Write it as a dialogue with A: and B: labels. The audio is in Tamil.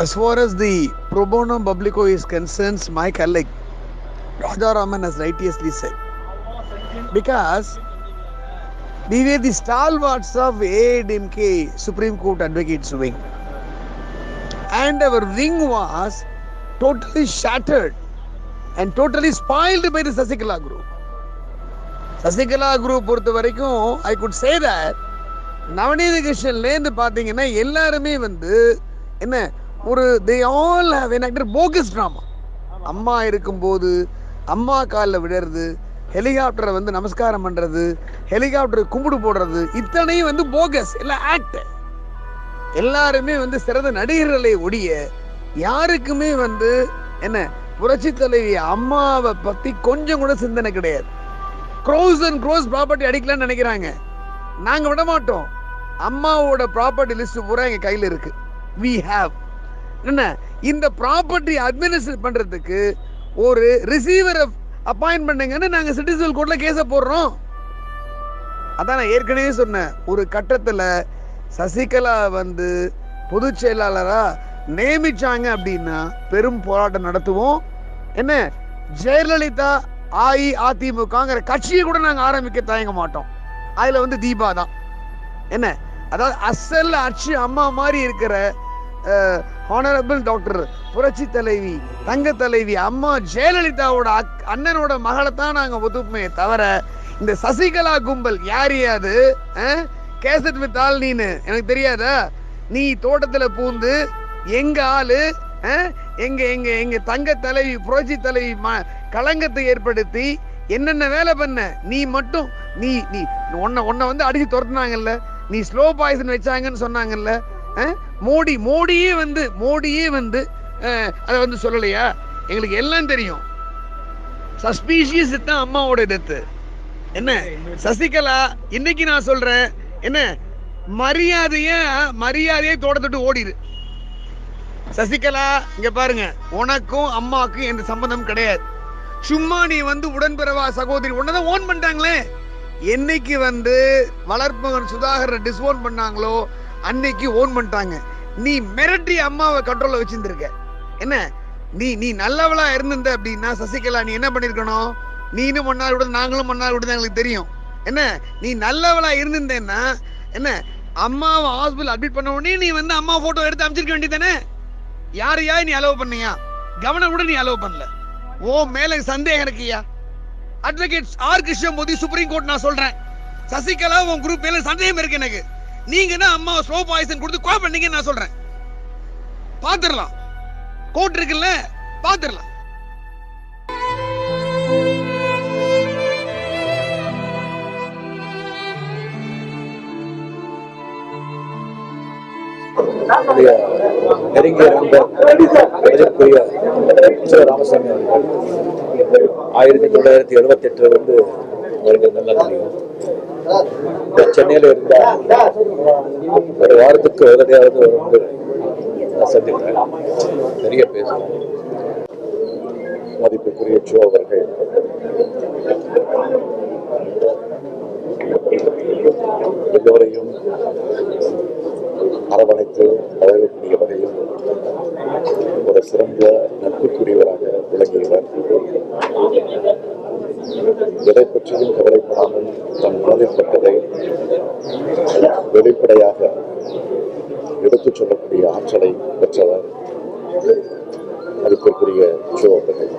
A: As far as the pro bono publico is concerned, my colleague Rajaraman has righteously said, because we were the stalwarts of AIDMK Supreme Court Advocates Wing, and our wing was totally shattered and totally spoiled by the Sasikala group. Sasikala group பொறுத்த வரைக்கும் I could say that நவநீத கிருஷ்ணன்லேருந்து பார்த்தீங்கன்னா எல்லாருமே என்ன ஒரு they all have enacted bogus drama. அம்மா இருக்கும்போது அம்மா காலில் விடுறது, ஹெலிகாப்டரை நமஸ்காரம் பண்ணுறது, ஹெலிகாப்டருக்கு கும்பிடு போடுறது, இத்தனையும் போகஸ் எல்லாம் ஆக்ட். எல்லாருமே சிறந்த நடிகர்களை ஒழிய யாருக்குமே என்ன புரட்சி தலைவி அம்மாவை பற்றி கொஞ்சம் கூட சிந்தனை கிடையாது. க்ரோஸ் அண்ட் க்ரோஸ் ப்ராப்பர்ட்டி அடிக்கலாம்னு நினைக்கிறாங்க. நாங்கள் விட மாட்டோம். அம்மாவோட ப்ராப்பர்ட்டி லிஸ்ட் பூரா எங்கள் கையில் இருக்கு. வி ஹேவ் என்ன இந்த ப்ராப்பர்ட்டி அட்மினிஸ்ட்ரேட் பண்றதுக்கு ஒரு ரிசீவரை அப்பாயின்ட் பண்ணுங்கன்னு நாங்க சிட்டிசன் கோர்ட்ல கேஸ போடுறோம். அதான் நான் ஏற்கனவே சொன்னேன், ஒரு கட்டத்துல சசிகலா பொதுச் செயலாளரா நியமிச்சாங்க அப்படின்னா பெரும் போராட்டம் நடத்துவோம். என்ன ஜெயலலிதா அஇஅதிமுகங்கிற கட்சியை கூட நாங்க ஆரம்பிக்க தயங்க மாட்டோம். அதுல தீபா தான் என்ன, அதாவது அசல் அச்சு அம்மா மாதிரி இருக்கிற ஹானரபிள் டாக்டர் புரட்சி தலைவி தங்க தலைவி அம்மா ஜெயலலிதாவோட அண்ணனோட மகளை தான் நாங்க ஒத்துப்போமே தவிர இந்த சசிகலா கும்பல் யாரையாது கேசட் வித் ஆள் நீனு எனக்கு தெரியாதா? நீ தோட்டத்துல பூந்து எங்க ஆளு எங்க எங்க எங்க தங்க தலைவி புரட்சி தலைவி களங்கத்தை ஏற்படுத்தி என்னென்ன வேலை பண்ண நீ மட்டும் நீ நீ உன்னை அடிச்சு துரத்துனாங்கல்ல, நீ ஸ்லோ பாய்சன் வச்சாங்கன்னு சொன்னாங்கல்ல. மோடியே அதை சொல்லலையா? எங்களுக்கு எல்லாம் தெரியும். சஸ்பீஷியஸ் தான் அம்மாவோட டெத்து. என்ன சசிகலா இன்னைக்கு நான் சொல்றேன், என்ன மரியாதையே தோட்டத்துட்டு ஓடிடு. சசிகலா இங்க பாருங்க, உனக்கும் அம்மாவுக்கும் எந்த சம்பந்தம் கிடையாது. சும்மா நீ உடன்பிறவா சகோதரி உன்னதான் ஓன் பண்ணிட்டாங்களே. என்னைக்கு வளர்ப்பவன் சுதாகரை டிஸ்ஓன் பண்ணாங்களோ அன்னைக்கு ஓன் பண்ணிட்டாங்க. நீ மிரட்டி அம்மாவை கண்ட்ரோல்ல வச்சிருந்திருக்க. என்ன நீ நல்லவளா இருந்த அப்படின்னா சசிகலா நீ என்ன பண்ணிருக்கணும்? நீனும் மன்னார் விட நாங்களும் மன்னார் விட எங்களுக்கு தெரியும். என்ன நீ நல்லவளா இருந்தேன்னா என்ன அம்மாவை ஹாஸ்பிட்டல் அட்மிட் பண்ண உடனே நீ அம்மா போட்டோ எடுத்து அமைச்சிருக்க வேண்டியதானே? யாரையா நீ அலோவ் பண்ணியா? கவர்னர் கூட நீ அலோவ் பண்ணல. ஓ மேல சந்தேகம் இருக்கியா? Advocate R Krishnamurthy Supreme Court நான் சொல்றேன், சசிகலா உன் குரூப் மேல சந்தேகம் இருக்கு எனக்கு. நீங்க தான் அம்மா ஸ்லோ பாய்சன் கொடுத்து கோவம் பண்ணீங்கன்னு நான் சொல்றேன். பாத்துடலாம், கோர்ட் இருக்குல்ல, பாத்துடலாம்.
B: நெருங்கிய நண்பர் ராமசாமி அவர்கள் 1978 அவர்கள் நல்லா தெரியும். சென்னையில இருந்தா ஒரு வாரத்துக்கு ஒரு தடையாவது சந்திப்பேன், நிறைய பேசுவேன். மதிப்புக்குரிய சோ அவர்கள் எல்லோரையும் அரவணைத்து பழகக்கூடிய வகையில் ஒரு சிறந்த நட்புக்குரியவராக விளங்கியவர். எதை பற்றியும் கவலைப்படாமல் தன் மனதில் பட்டதை வெளிப்படையாக எடுத்துச் சொல்லக்கூடிய ஆற்றலை பெற்றவர் மதிப்பிற்குரிய சோ அவர்கள்.